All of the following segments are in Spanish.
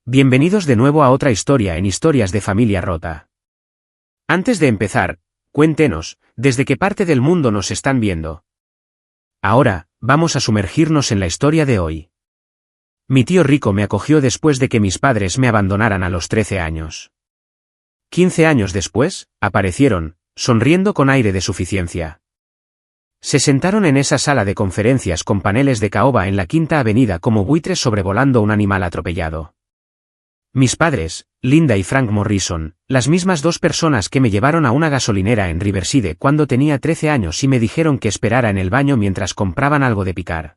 Bienvenidos de nuevo a otra historia en Historias de Familia Rota. Antes de empezar, cuéntenos, ¿desde qué parte del mundo nos están viendo? Ahora, vamos a sumergirnos en la historia de hoy. Mi tío rico me acogió después de que mis padres me abandonaran a los 13 años. 15 años después, aparecieron, sonriendo con aire de suficiencia. Se sentaron en esa sala de conferencias con paneles de caoba en la Quinta Avenida como buitres sobrevolando un animal atropellado. Mis padres, Linda y Frank Morrison, las mismas dos personas que me llevaron a una gasolinera en Riverside cuando tenía 13 años y me dijeron que esperara en el baño mientras compraban algo de picar.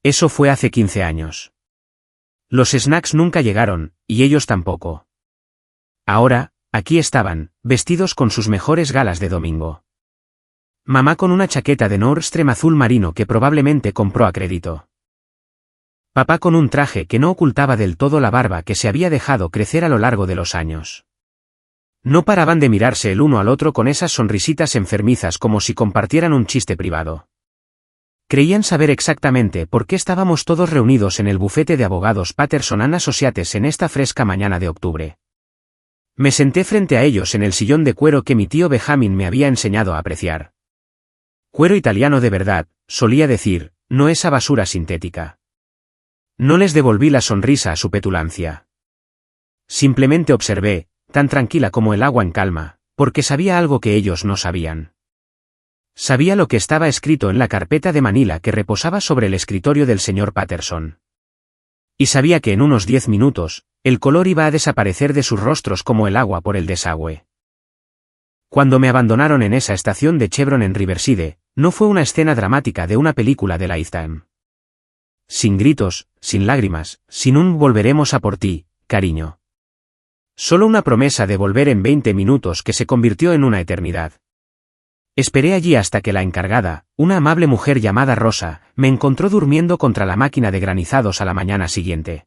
Eso fue hace 15 años. Los snacks nunca llegaron, y ellos tampoco. Ahora, aquí estaban, vestidos con sus mejores galas de domingo. Mamá con una chaqueta de Nordstrom azul marino que probablemente compró a crédito. Papá con un traje que no ocultaba del todo la barba que se había dejado crecer a lo largo de los años. No paraban de mirarse el uno al otro con esas sonrisitas enfermizas como si compartieran un chiste privado. Creían saber exactamente por qué estábamos todos reunidos en el bufete de abogados Patterson and Associates en esta fresca mañana de octubre. Me senté frente a ellos en el sillón de cuero que mi tío Benjamin me había enseñado a apreciar. Cuero italiano de verdad, solía decir, no esa basura sintética. No les devolví la sonrisa a su petulancia. Simplemente observé, tan tranquila como el agua en calma, porque sabía algo que ellos no sabían. Sabía lo que estaba escrito en la carpeta de Manila que reposaba sobre el escritorio del señor Patterson. Y sabía que en unos 10 minutos, el color iba a desaparecer de sus rostros como el agua por el desagüe. Cuando me abandonaron en esa estación de Chevron en Riverside, no fue una escena dramática de una película de Lifetime. Sin gritos, sin lágrimas, sin un volveremos a por ti, cariño. Solo una promesa de volver en 20 minutos que se convirtió en una eternidad. Esperé allí hasta que la encargada, una amable mujer llamada Rosa, me encontró durmiendo contra la máquina de granizados a la mañana siguiente.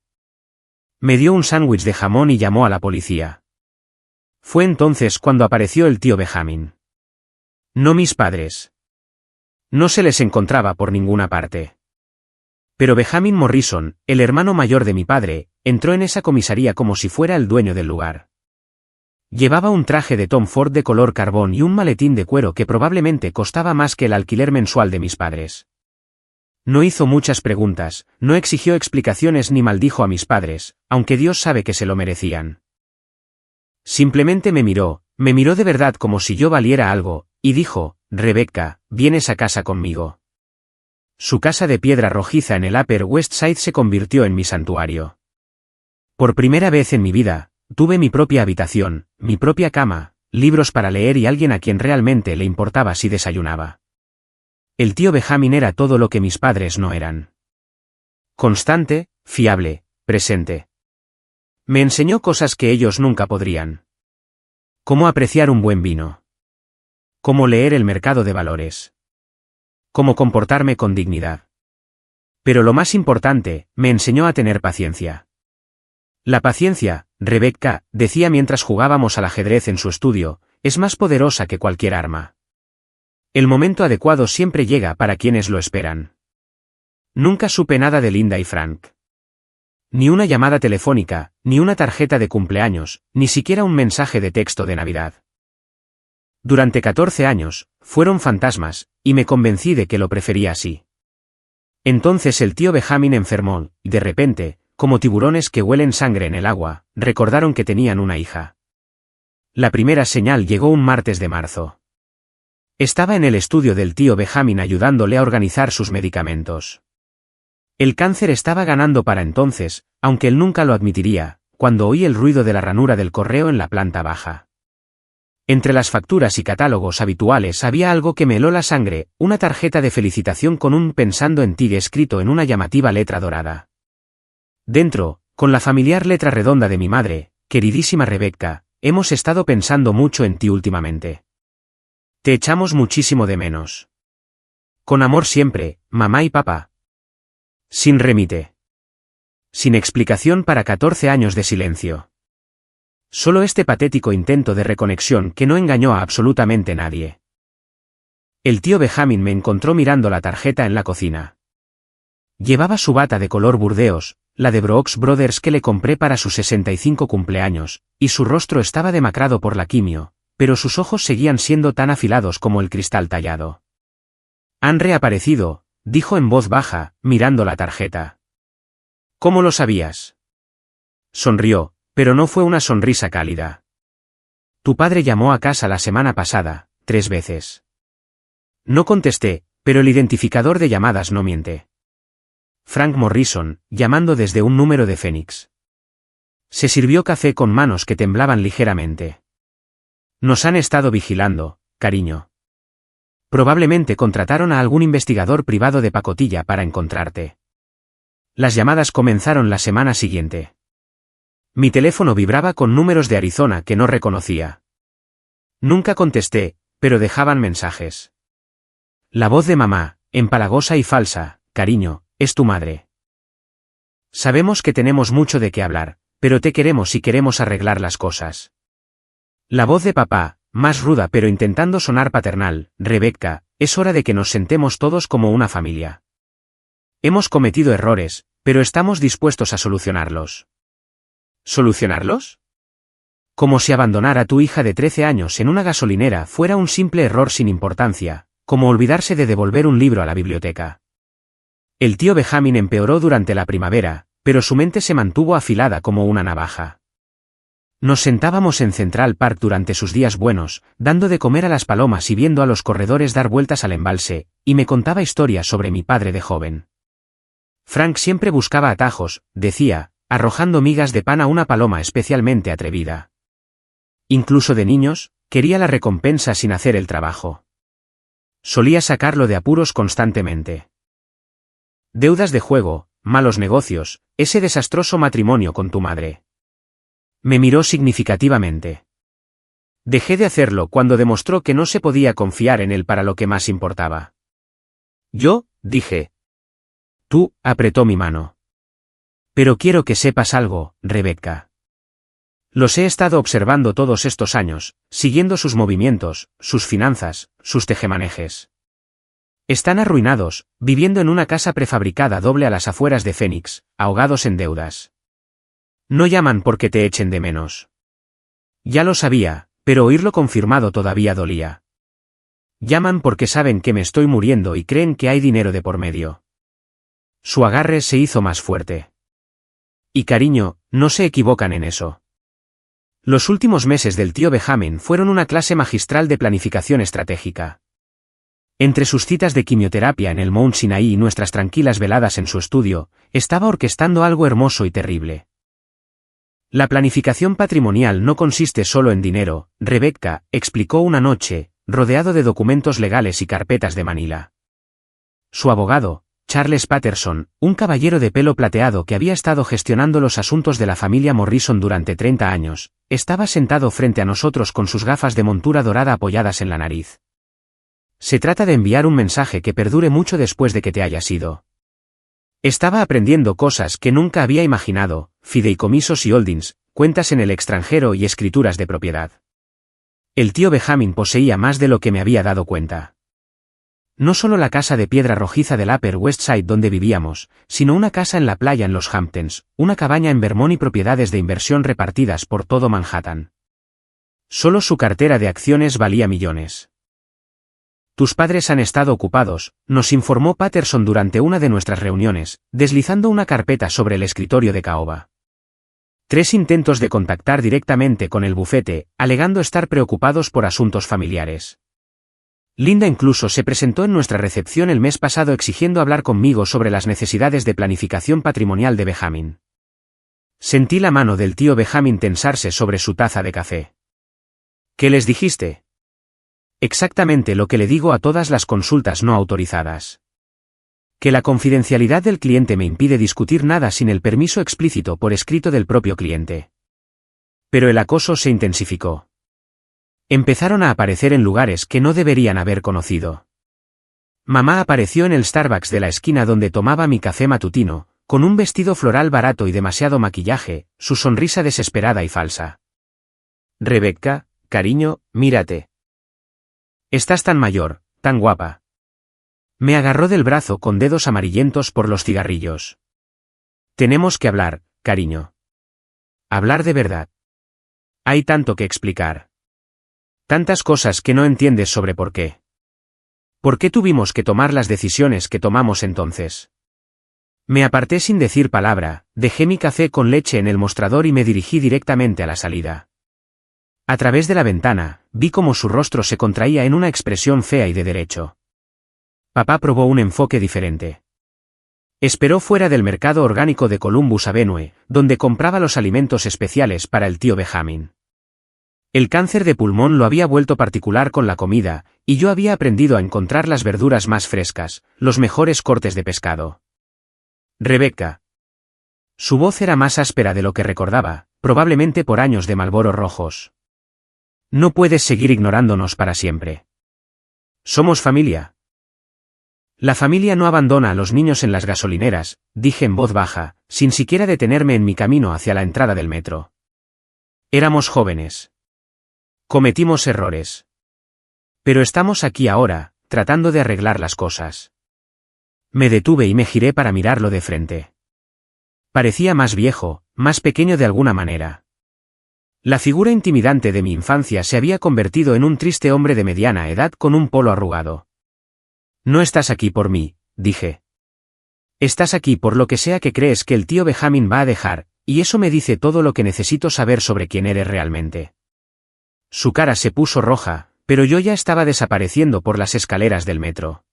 Me dio un sándwich de jamón y llamó a la policía. Fue entonces cuando apareció el tío Benjamin. No mis padres. No se les encontraba por ninguna parte. Pero Benjamin Morrison, el hermano mayor de mi padre, entró en esa comisaría como si fuera el dueño del lugar. Llevaba un traje de Tom Ford de color carbón y un maletín de cuero que probablemente costaba más que el alquiler mensual de mis padres. No hizo muchas preguntas, no exigió explicaciones ni maldijo a mis padres, aunque Dios sabe que se lo merecían. Simplemente me miró de verdad como si yo valiera algo, y dijo, Rebecca, ¿vienes a casa conmigo? Su casa de piedra rojiza en el Upper West Side se convirtió en mi santuario. Por primera vez en mi vida, tuve mi propia habitación, mi propia cama, libros para leer y alguien a quien realmente le importaba si desayunaba. El tío Benjamin era todo lo que mis padres no eran. Constante, fiable, presente. Me enseñó cosas que ellos nunca podrían. Cómo apreciar un buen vino. Cómo leer el mercado de valores. Cómo comportarme con dignidad. Pero lo más importante, me enseñó a tener paciencia. La paciencia, Rebecca, decía mientras jugábamos al ajedrez en su estudio, es más poderosa que cualquier arma. El momento adecuado siempre llega para quienes lo esperan. Nunca supe nada de Linda y Frank. Ni una llamada telefónica, ni una tarjeta de cumpleaños, ni siquiera un mensaje de texto de Navidad. Durante 14 años, fueron fantasmas, y me convencí de que lo prefería así. Entonces el tío Benjamin enfermó, y de repente, como tiburones que huelen sangre en el agua, recordaron que tenían una hija. La primera señal llegó un martes de marzo. Estaba en el estudio del tío Benjamin ayudándole a organizar sus medicamentos. El cáncer estaba ganando para entonces, aunque él nunca lo admitiría, cuando oí el ruido de la ranura del correo en la planta baja. Entre las facturas y catálogos habituales había algo que me heló la sangre, una tarjeta de felicitación con un pensando en ti escrito en una llamativa letra dorada. Dentro, con la familiar letra redonda de mi madre, queridísima Rebecca, hemos estado pensando mucho en ti últimamente. Te echamos muchísimo de menos. Con amor siempre, mamá y papá. Sin remite. Sin explicación para 14 años de silencio. Solo este patético intento de reconexión que no engañó a absolutamente nadie. El tío Benjamin me encontró mirando la tarjeta en la cocina. Llevaba su bata de color burdeos, la de Brooks Brothers que le compré para su 65 cumpleaños, y su rostro estaba demacrado por la quimio, pero sus ojos seguían siendo tan afilados como el cristal tallado. Han reaparecido, dijo en voz baja, mirando la tarjeta. ¿Cómo lo sabías? Sonrió, pero no fue una sonrisa cálida. Tu padre llamó a casa la semana pasada, 3 veces. No contesté, pero el identificador de llamadas no miente. Frank Morrison, llamando desde un número de Phoenix. Se sirvió café con manos que temblaban ligeramente. Nos han estado vigilando, cariño. Probablemente contrataron a algún investigador privado de pacotilla para encontrarte. Las llamadas comenzaron la semana siguiente. Mi teléfono vibraba con números de Arizona que no reconocía. Nunca contesté, pero dejaban mensajes. La voz de mamá, empalagosa y falsa, cariño, es tu madre. Sabemos que tenemos mucho de qué hablar, pero te queremos y queremos arreglar las cosas. La voz de papá, más ruda pero intentando sonar paternal, Rebecca, es hora de que nos sentemos todos como una familia. Hemos cometido errores, pero estamos dispuestos a solucionarlos. ¿Solucionarlos? Como si abandonar a tu hija de 13 años en una gasolinera fuera un simple error sin importancia, como olvidarse de devolver un libro a la biblioteca. El tío Benjamin empeoró durante la primavera, pero su mente se mantuvo afilada como una navaja. Nos sentábamos en Central Park durante sus días buenos, dando de comer a las palomas y viendo a los corredores dar vueltas al embalse, y me contaba historias sobre mi padre de joven. Frank siempre buscaba atajos, decía, arrojando migas de pan a una paloma especialmente atrevida. Incluso de niños, quería la recompensa sin hacer el trabajo. Solía sacarlo de apuros constantemente. Deudas de juego, malos negocios, ese desastroso matrimonio con tu madre. Me miró significativamente. Dejé de hacerlo cuando demostró que no se podía confiar en él para lo que más importaba. Yo, dije. Tú, apretó mi mano. Pero quiero que sepas algo, Rebecca. Los he estado observando todos estos años, siguiendo sus movimientos, sus finanzas, sus tejemanejes. Están arruinados, viviendo en una casa prefabricada doble a las afueras de Phoenix, ahogados en deudas. No llaman porque te echen de menos. Ya lo sabía, pero oírlo confirmado todavía dolía. Llaman porque saben que me estoy muriendo y creen que hay dinero de por medio. Su agarre se hizo más fuerte. Y cariño, no se equivocan en eso. Los últimos meses del tío Benjamin fueron una clase magistral de planificación estratégica. Entre sus citas de quimioterapia en el Mount Sinai y nuestras tranquilas veladas en su estudio, estaba orquestando algo hermoso y terrible. La planificación patrimonial no consiste solo en dinero, Rebecca, explicó una noche, rodeado de documentos legales y carpetas de Manila. Su abogado, Charles Patterson, un caballero de pelo plateado que había estado gestionando los asuntos de la familia Morrison durante 30 años, estaba sentado frente a nosotros con sus gafas de montura dorada apoyadas en la nariz. Se trata de enviar un mensaje que perdure mucho después de que te hayas ido. Estaba aprendiendo cosas que nunca había imaginado, fideicomisos y holdings, cuentas en el extranjero y escrituras de propiedad. El tío Benjamin poseía más de lo que me había dado cuenta. No solo la casa de piedra rojiza del Upper West Side donde vivíamos, sino una casa en la playa en los Hamptons, una cabaña en Vermont y propiedades de inversión repartidas por todo Manhattan. Solo su cartera de acciones valía millones. Tus padres han estado ocupados, nos informó Patterson durante una de nuestras reuniones, deslizando una carpeta sobre el escritorio de caoba. 3 intentos de contactar directamente con el bufete, alegando estar preocupados por asuntos familiares. Linda incluso se presentó en nuestra recepción el mes pasado exigiendo hablar conmigo sobre las necesidades de planificación patrimonial de Benjamin. Sentí la mano del tío Benjamin tensarse sobre su taza de café. ¿Qué les dijiste? Exactamente lo que le digo a todas las consultas no autorizadas. Que la confidencialidad del cliente me impide discutir nada sin el permiso explícito por escrito del propio cliente. Pero el acoso se intensificó. Empezaron a aparecer en lugares que no deberían haber conocido. Mamá apareció en el Starbucks de la esquina donde tomaba mi café matutino, con un vestido floral barato y demasiado maquillaje, su sonrisa desesperada y falsa. Rebecca, cariño, mírate. Estás tan mayor, tan guapa. Me agarró del brazo con dedos amarillentos por los cigarrillos. Tenemos que hablar, cariño. Hablar de verdad. Hay tanto que explicar. Tantas cosas que no entiendes sobre por qué. ¿Por qué tuvimos que tomar las decisiones que tomamos entonces? Me aparté sin decir palabra, dejé mi café con leche en el mostrador y me dirigí directamente a la salida. A través de la ventana, vi cómo su rostro se contraía en una expresión fea y de derecho. Papá probó un enfoque diferente. Esperó fuera del mercado orgánico de Columbus Avenue, donde compraba los alimentos especiales para el tío Benjamin. El cáncer de pulmón lo había vuelto particular con la comida, y yo había aprendido a encontrar las verduras más frescas, los mejores cortes de pescado. Rebecca. Su voz era más áspera de lo que recordaba, probablemente por años de Marlboro rojos. No puedes seguir ignorándonos para siempre. Somos familia. La familia no abandona a los niños en las gasolineras, dije en voz baja, sin siquiera detenerme en mi camino hacia la entrada del metro. Éramos jóvenes. Cometimos errores. Pero estamos aquí ahora, tratando de arreglar las cosas. Me detuve y me giré para mirarlo de frente. Parecía más viejo, más pequeño de alguna manera. La figura intimidante de mi infancia se había convertido en un triste hombre de mediana edad con un polo arrugado. No estás aquí por mí, dije. Estás aquí por lo que sea que crees que el tío Benjamin va a dejar, y eso me dice todo lo que necesito saber sobre quién eres realmente. Su cara se puso roja, pero yo ya estaba desapareciendo por las escaleras del metro.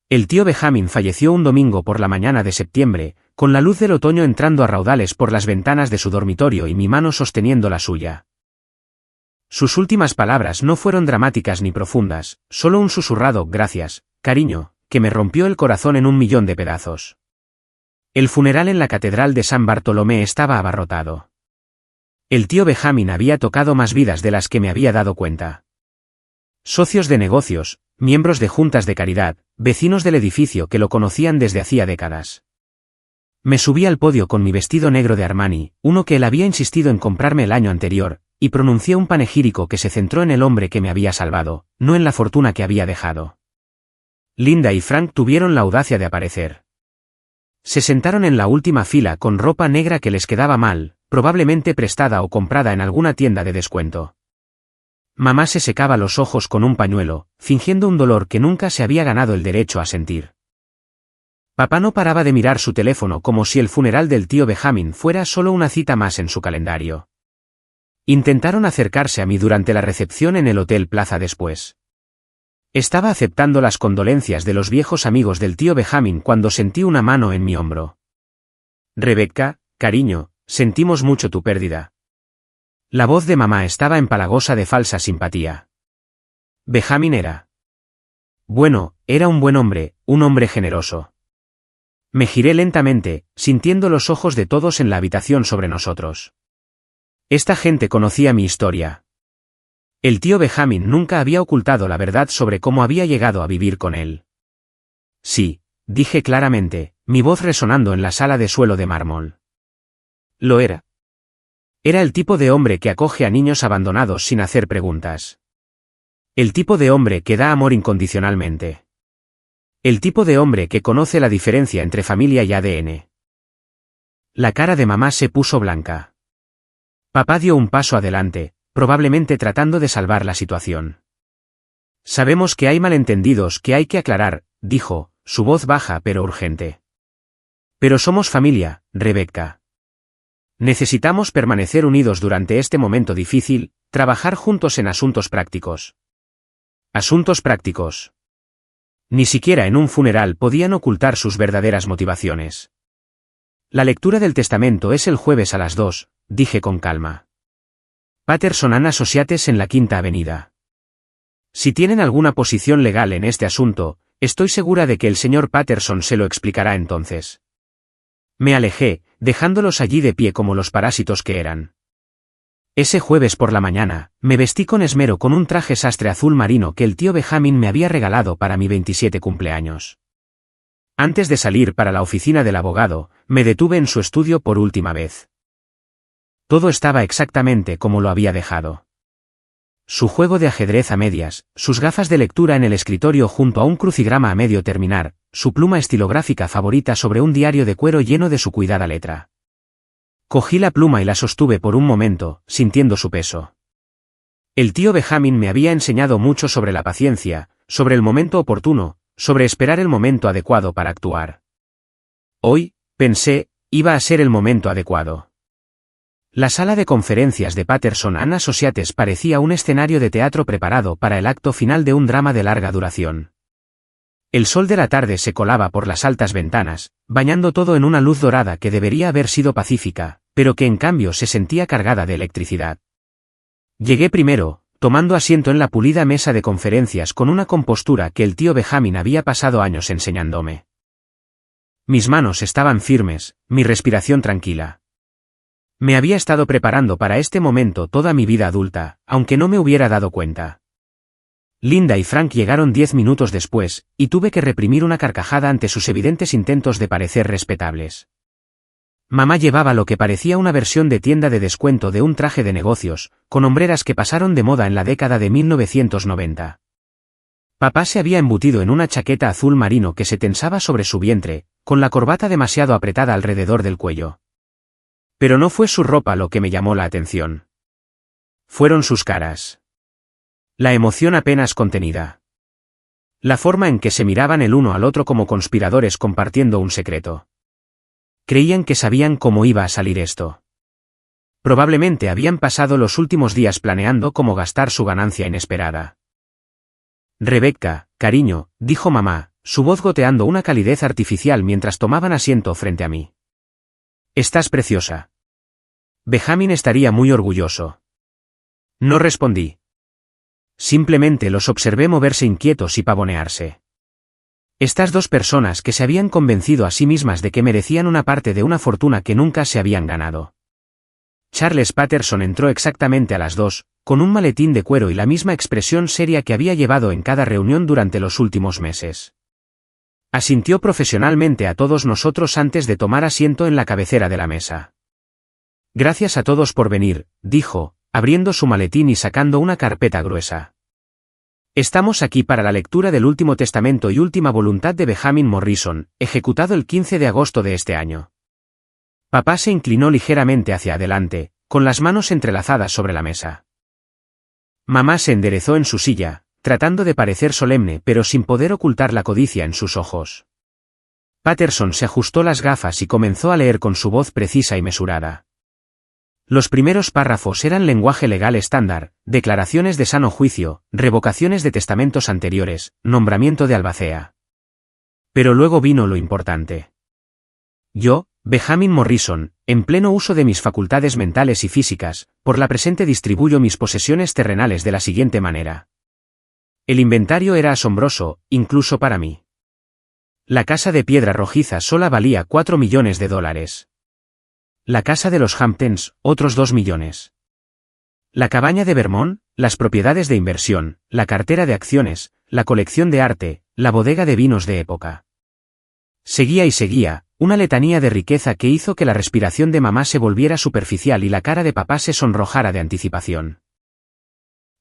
El tío Benjamin falleció un domingo por la mañana de septiembre, con la luz del otoño entrando a raudales por las ventanas de su dormitorio y mi mano sosteniendo la suya. Sus últimas palabras no fueron dramáticas ni profundas, solo un susurrado «gracias, cariño», que me rompió el corazón en 1.000.000 de pedazos. El funeral en la catedral de San Bartolomé estaba abarrotado. El tío Benjamin había tocado más vidas de las que me había dado cuenta. Socios de negocios, miembros de juntas de caridad, vecinos del edificio que lo conocían desde hacía décadas. Me subí al podio con mi vestido negro de Armani, uno que él había insistido en comprarme el año anterior, y pronuncié un panegírico que se centró en el hombre que me había salvado, no en la fortuna que había dejado. Linda y Frank tuvieron la audacia de aparecer. Se sentaron en la última fila con ropa negra que les quedaba mal, probablemente prestada o comprada en alguna tienda de descuento. Mamá se secaba los ojos con un pañuelo, fingiendo un dolor que nunca se había ganado el derecho a sentir. Papá no paraba de mirar su teléfono como si el funeral del tío Benjamin fuera solo una cita más en su calendario. Intentaron acercarse a mí durante la recepción en el Hotel Plaza después. Estaba aceptando las condolencias de los viejos amigos del tío Benjamin cuando sentí una mano en mi hombro. Rebecca, cariño, sentimos mucho tu pérdida. La voz de mamá estaba empalagosa de falsa simpatía. Benjamin era. Bueno, era un buen hombre, un hombre generoso. Me giré lentamente, sintiendo los ojos de todos en la habitación sobre nosotros. Esta gente conocía mi historia. El tío Benjamin nunca había ocultado la verdad sobre cómo había llegado a vivir con él. Sí, dije claramente, mi voz resonando en la sala de suelo de mármol. Lo era. Era el tipo de hombre que acoge a niños abandonados sin hacer preguntas. El tipo de hombre que da amor incondicionalmente. El tipo de hombre que conoce la diferencia entre familia y ADN. La cara de mamá se puso blanca. Papá dio un paso adelante, probablemente tratando de salvar la situación. Sabemos que hay malentendidos que hay que aclarar, dijo, su voz baja pero urgente. Pero somos familia, Rebecca. Necesitamos permanecer unidos durante este momento difícil, trabajar juntos en asuntos prácticos. Asuntos prácticos. Ni siquiera en un funeral podían ocultar sus verdaderas motivaciones. La lectura del testamento es el jueves a las 2, dije con calma. Patterson and Associates en la Quinta Avenida. Si tienen alguna posición legal en este asunto, estoy segura de que el señor Patterson se lo explicará entonces. Me alejé, dejándolos allí de pie como los parásitos que eran. Ese jueves por la mañana, me vestí con esmero con un traje sastre azul marino que el tío Benjamin me había regalado para mi 27 cumpleaños. Antes de salir para la oficina del abogado, me detuve en su estudio por última vez. Todo estaba exactamente como lo había dejado. su juego de ajedrez a medias, sus gafas de lectura en el escritorio junto a un crucigrama a medio terminar, su pluma estilográfica favorita sobre un diario de cuero lleno de su cuidada letra. Cogí la pluma y la sostuve por un momento, sintiendo su peso. El tío Benjamin me había enseñado mucho sobre la paciencia, sobre el momento oportuno, sobre esperar el momento adecuado para actuar. Hoy, pensé, iba a ser el momento adecuado. La sala de conferencias de Patterson and Associates parecía un escenario de teatro preparado para el acto final de un drama de larga duración. El sol de la tarde se colaba por las altas ventanas, bañando todo en una luz dorada que debería haber sido pacífica, pero que en cambio se sentía cargada de electricidad. Llegué primero, tomando asiento en la pulida mesa de conferencias con una compostura que el tío Benjamin había pasado años enseñándome. Mis manos estaban firmes, mi respiración tranquila. Me había estado preparando para este momento toda mi vida adulta, aunque no me hubiera dado cuenta. Linda y Frank llegaron 10 minutos después, y tuve que reprimir una carcajada ante sus evidentes intentos de parecer respetables. Mamá llevaba lo que parecía una versión de tienda de descuento de un traje de negocios, con hombreras que pasaron de moda en la década de 1990. Papá se había embutido en una chaqueta azul marino que se tensaba sobre su vientre, con la corbata demasiado apretada alrededor del cuello. Pero no fue su ropa lo que me llamó la atención. Fueron sus caras. La emoción apenas contenida. La forma en que se miraban el uno al otro como conspiradores compartiendo un secreto. Creían que sabían cómo iba a salir esto. Probablemente habían pasado los últimos días planeando cómo gastar su ganancia inesperada. Rebecca, cariño, dijo mamá, su voz goteando una calidez artificial mientras tomaban asiento frente a mí. Estás preciosa. Benjamin estaría muy orgulloso. No respondí. Simplemente los observé moverse inquietos y pavonearse. Estas dos personas que se habían convencido a sí mismas de que merecían una parte de una fortuna que nunca se habían ganado. Charles Patterson entró exactamente a las 2, con un maletín de cuero y la misma expresión seria que había llevado en cada reunión durante los últimos meses. Asintió profesionalmente a todos nosotros antes de tomar asiento en la cabecera de la mesa. Gracias a todos por venir, dijo, abriendo su maletín y sacando una carpeta gruesa. Estamos aquí para la lectura del Último Testamento y Última Voluntad de Benjamin Morrison, ejecutado el 15 de agosto de este año. Papá se inclinó ligeramente hacia adelante, con las manos entrelazadas sobre la mesa. Mamá se enderezó en su silla, tratando de parecer solemne pero sin poder ocultar la codicia en sus ojos. Patterson se ajustó las gafas y comenzó a leer con su voz precisa y mesurada. Los primeros párrafos eran lenguaje legal estándar, declaraciones de sano juicio, revocaciones de testamentos anteriores, nombramiento de albacea. Pero luego vino lo importante. Yo, Benjamin Morrison, en pleno uso de mis facultades mentales y físicas, por la presente distribuyo mis posesiones terrenales de la siguiente manera. El inventario era asombroso, incluso para mí. La casa de piedra rojiza sola valía $4 millones. La casa de los Hamptons, otros 2 millones. La cabaña de Vermont, las propiedades de inversión, la cartera de acciones, la colección de arte, la bodega de vinos de época. Seguía y seguía, una letanía de riqueza que hizo que la respiración de mamá se volviera superficial y la cara de papá se sonrojara de anticipación.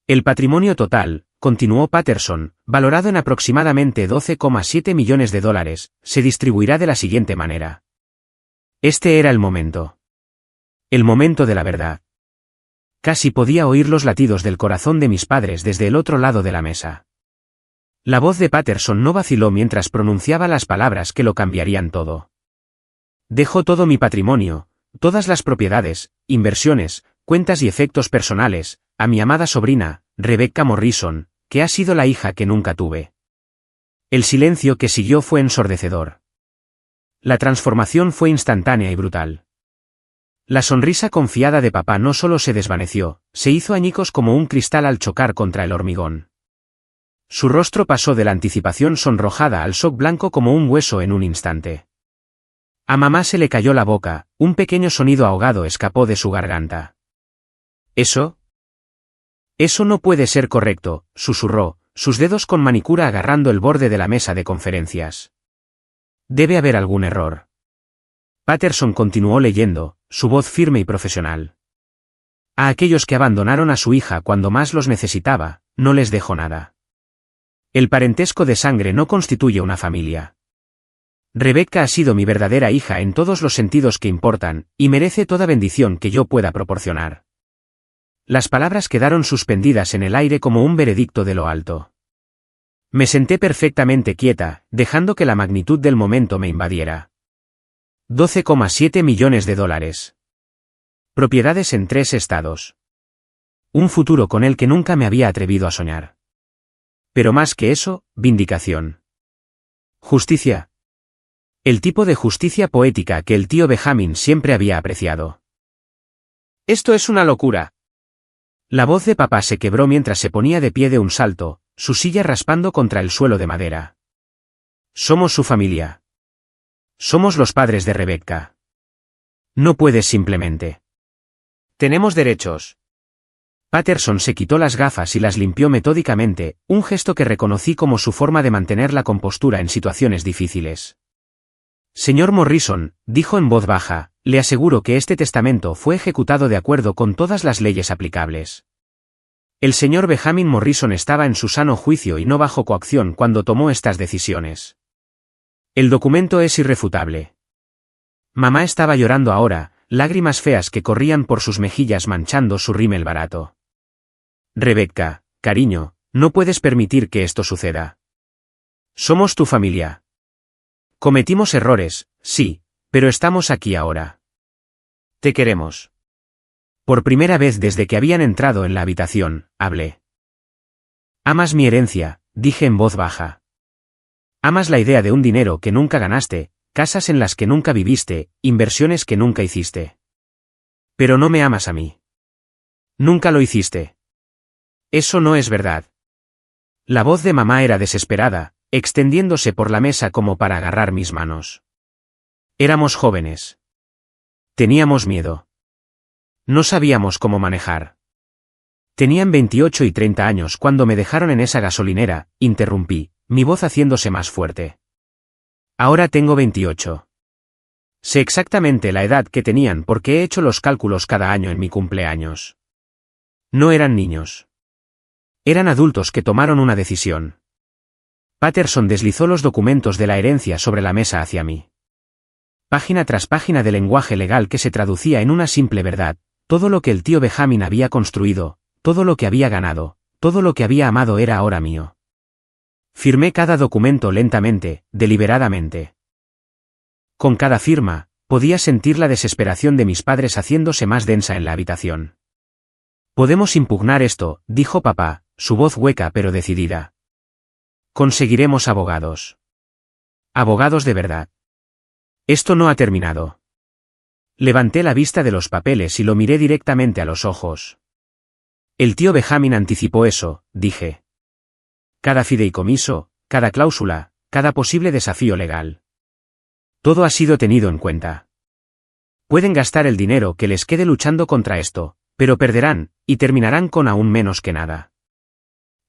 El patrimonio total, continuó Patterson, valorado en aproximadamente $12,7 millones, se distribuirá de la siguiente manera. Este era el momento. El momento de la verdad. Casi podía oír los latidos del corazón de mis padres desde el otro lado de la mesa. La voz de Patterson no vaciló mientras pronunciaba las palabras que lo cambiarían todo. Dejo todo mi patrimonio, todas las propiedades, inversiones, cuentas y efectos personales, a mi amada sobrina, Rebecca Morrison, que ha sido la hija que nunca tuve. El silencio que siguió fue ensordecedor. La transformación fue instantánea y brutal. La sonrisa confiada de papá no solo se desvaneció, se hizo añicos como un cristal al chocar contra el hormigón. Su rostro pasó de la anticipación sonrojada al shock blanco como un hueso en un instante. A mamá se le cayó la boca, un pequeño sonido ahogado escapó de su garganta. ¿Eso? Eso no puede ser correcto, susurró, sus dedos con manicura agarrando el borde de la mesa de conferencias. Debe haber algún error. Patterson continuó leyendo, su voz firme y profesional. A aquellos que abandonaron a su hija cuando más los necesitaba, no les dejó nada. El parentesco de sangre no constituye una familia. Rebecca ha sido mi verdadera hija en todos los sentidos que importan, y merece toda bendición que yo pueda proporcionar. Las palabras quedaron suspendidas en el aire como un veredicto de lo alto. Me senté perfectamente quieta, dejando que la magnitud del momento me invadiera. 12,7 millones de dólares. Propiedades en 3 estados. Un futuro con el que nunca me había atrevido a soñar. Pero más que eso, vindicación. Justicia. El tipo de justicia poética que el tío Benjamin siempre había apreciado. Esto es una locura. La voz de papá se quebró mientras se ponía de pie de un salto, su silla raspando contra el suelo de madera. Somos su familia. Somos los padres de Rebecca. No puedes simplemente. Tenemos derechos. Patterson se quitó las gafas y las limpió metódicamente, un gesto que reconocí como su forma de mantener la compostura en situaciones difíciles. Señor Morrison, dijo en voz baja, le aseguro que este testamento fue ejecutado de acuerdo con todas las leyes aplicables. El señor Benjamin Morrison estaba en su sano juicio y no bajo coacción cuando tomó estas decisiones. El documento es irrefutable. Mamá estaba llorando ahora, lágrimas feas que corrían por sus mejillas manchando su rímel barato. Rebecca, cariño, no puedes permitir que esto suceda. Somos tu familia. Cometimos errores, sí, pero estamos aquí ahora. Te queremos. Por primera vez desde que habían entrado en la habitación, hablé. Amas mi herencia, dije en voz baja. Amas la idea de un dinero que nunca ganaste, casas en las que nunca viviste, inversiones que nunca hiciste. Pero no me amas a mí. Nunca lo hiciste. Eso no es verdad. La voz de mamá era desesperada, extendiéndose por la mesa como para agarrar mis manos. Éramos jóvenes. Teníamos miedo. No sabíamos cómo manejar. Tenían 28 y 30 años cuando me dejaron en esa gasolinera, interrumpí, mi voz haciéndose más fuerte. Ahora tengo 28. Sé exactamente la edad que tenían porque he hecho los cálculos cada año en mi cumpleaños. No eran niños. Eran adultos que tomaron una decisión. Patterson deslizó los documentos de la herencia sobre la mesa hacia mí. Página tras página de lenguaje legal que se traducía en una simple verdad, todo lo que el tío Benjamin había construido, todo lo que había ganado, todo lo que había amado era ahora mío. Firmé cada documento lentamente, deliberadamente. Con cada firma, podía sentir la desesperación de mis padres haciéndose más densa en la habitación. Podemos impugnar esto, dijo papá, su voz hueca pero decidida. Conseguiremos abogados. Abogados de verdad. Esto no ha terminado. Levanté la vista de los papeles y lo miré directamente a los ojos. El tío Benjamin anticipó eso, dije. Cada fideicomiso, cada cláusula, cada posible desafío legal. Todo ha sido tenido en cuenta. Pueden gastar el dinero que les quede luchando contra esto, pero perderán, y terminarán con aún menos que nada.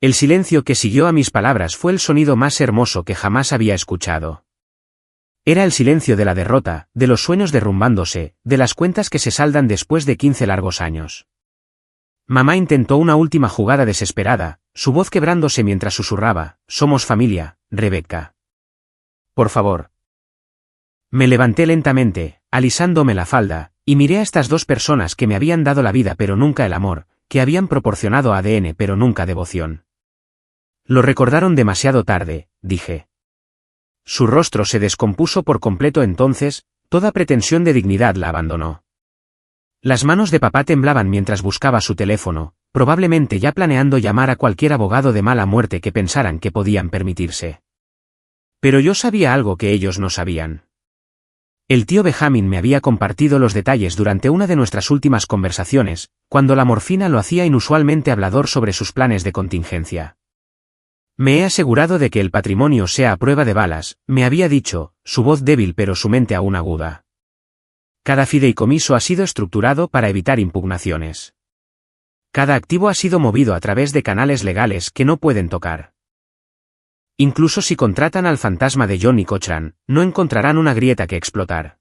El silencio que siguió a mis palabras fue el sonido más hermoso que jamás había escuchado. Era el silencio de la derrota, de los sueños derrumbándose, de las cuentas que se saldan después de 15 largos años. Mamá intentó una última jugada desesperada, su voz quebrándose mientras susurraba, somos familia, Rebecca. Por favor. Me levanté lentamente, alisándome la falda, y miré a estas dos personas que me habían dado la vida pero nunca el amor, que habían proporcionado ADN pero nunca devoción. Lo recordaron demasiado tarde, dije. Su rostro se descompuso por completo entonces, toda pretensión de dignidad la abandonó. Las manos de papá temblaban mientras buscaba su teléfono, probablemente ya planeando llamar a cualquier abogado de mala muerte que pensaran que podían permitirse. Pero yo sabía algo que ellos no sabían. El tío Benjamin me había compartido los detalles durante una de nuestras últimas conversaciones, cuando la morfina lo hacía inusualmente hablador sobre sus planes de contingencia. Me he asegurado de que el patrimonio sea a prueba de balas, me había dicho, su voz débil pero su mente aún aguda. Cada fideicomiso ha sido estructurado para evitar impugnaciones. Cada activo ha sido movido a través de canales legales que no pueden tocar. Incluso si contratan al fantasma de Johnny Cochran, no encontrarán una grieta que explotar.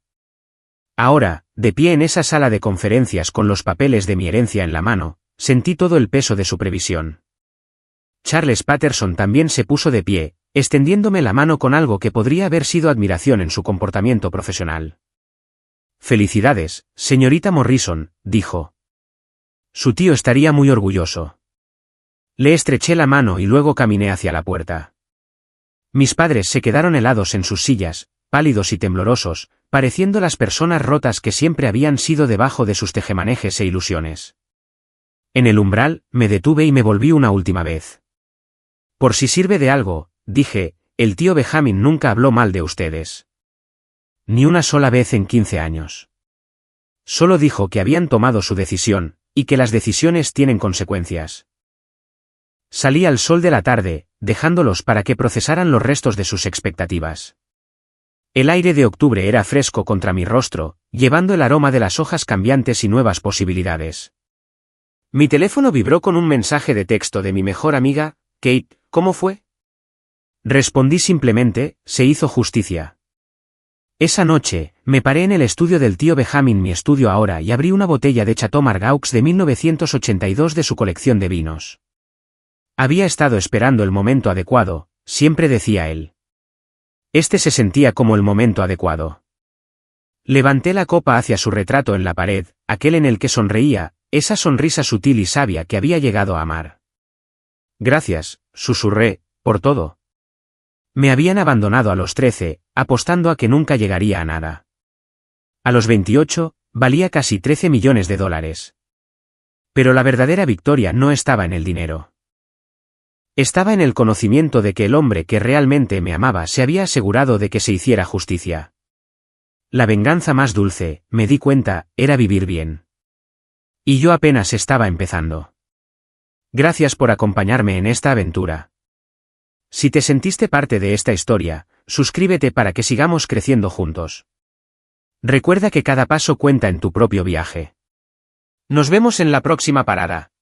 Ahora, de pie en esa sala de conferencias con los papeles de mi herencia en la mano, sentí todo el peso de su previsión. Charles Patterson también se puso de pie, extendiéndome la mano con algo que podría haber sido admiración en su comportamiento profesional. «Felicidades, señorita Morrison», dijo. Su tío estaría muy orgulloso. Le estreché la mano y luego caminé hacia la puerta. Mis padres se quedaron helados en sus sillas, pálidos y temblorosos, pareciendo las personas rotas que siempre habían sido debajo de sus tejemanejes e ilusiones. En el umbral, me detuve y me volví una última vez. «Por si sirve de algo», dije, «el tío Benjamin nunca habló mal de ustedes. Ni una sola vez en 15 años. Solo dijo que habían tomado su decisión, y que las decisiones tienen consecuencias». Salí al sol de la tarde, dejándolos para que procesaran los restos de sus expectativas. El aire de octubre era fresco contra mi rostro, llevando el aroma de las hojas cambiantes y nuevas posibilidades. Mi teléfono vibró con un mensaje de texto de mi mejor amiga. «Kate, ¿cómo fue?». Respondí simplemente, «se hizo justicia». Esa noche, me paré en el estudio del tío Benjamin, mi estudio ahora, y abrí una botella de Chateau Margaux de 1982 de su colección de vinos. Había estado esperando el momento adecuado, siempre decía él. Este se sentía como el momento adecuado. Levanté la copa hacia su retrato en la pared, aquel en el que sonreía, esa sonrisa sutil y sabia que había llegado a amar. «Gracias», susurré, «por todo». Me habían abandonado a los 13, apostando a que nunca llegaría a nada. A los 28, valía casi $13 millones. Pero la verdadera victoria no estaba en el dinero. Estaba en el conocimiento de que el hombre que realmente me amaba se había asegurado de que se hiciera justicia. La venganza más dulce, me di cuenta, era vivir bien. Y yo apenas estaba empezando. Gracias por acompañarme en esta aventura. Si te sentiste parte de esta historia, suscríbete para que sigamos creciendo juntos. Recuerda que cada paso cuenta en tu propio viaje. Nos vemos en la próxima parada.